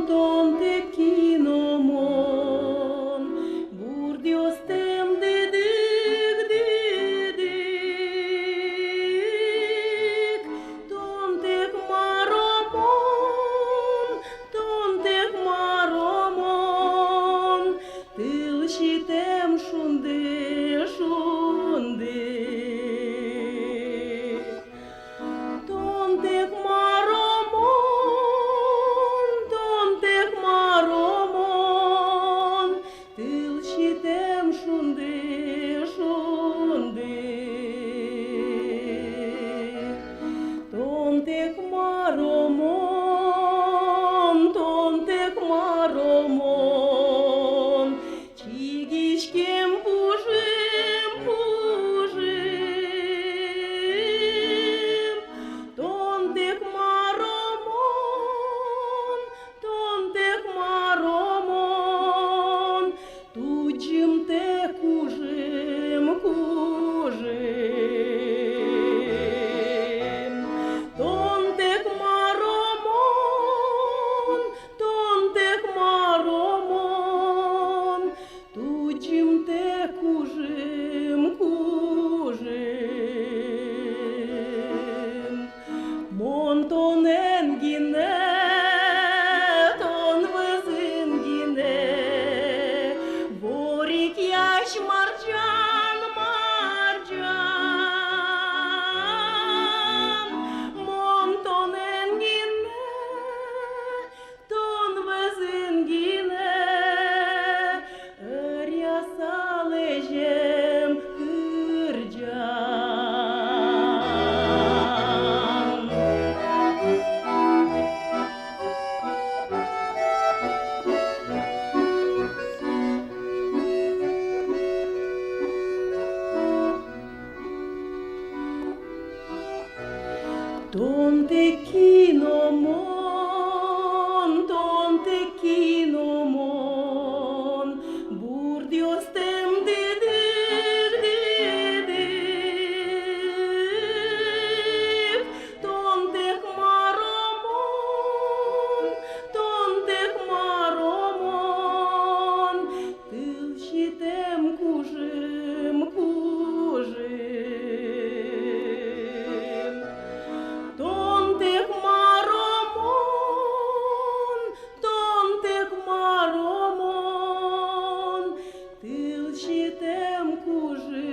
tonte kinomon, burdiostem didik, tontek maromon, tâlșitem șunde. Tontec maromon, tâlșitem șunde. Tontec maromon, cigișchem pujem. Tontec maromon, tugim te cujem. Tontec maromon, tugim te cujem. Montonen ghine, ton văzând-ghine, Boric, Iași, Margean. Montonen ghine, ton văzând-ghine, Ăria să alegem Cârgean. Tonte kinomon, burdiostem didik, tontec maromon, tâlșitem cujem. Tontec maromon, tâlșitem cujem.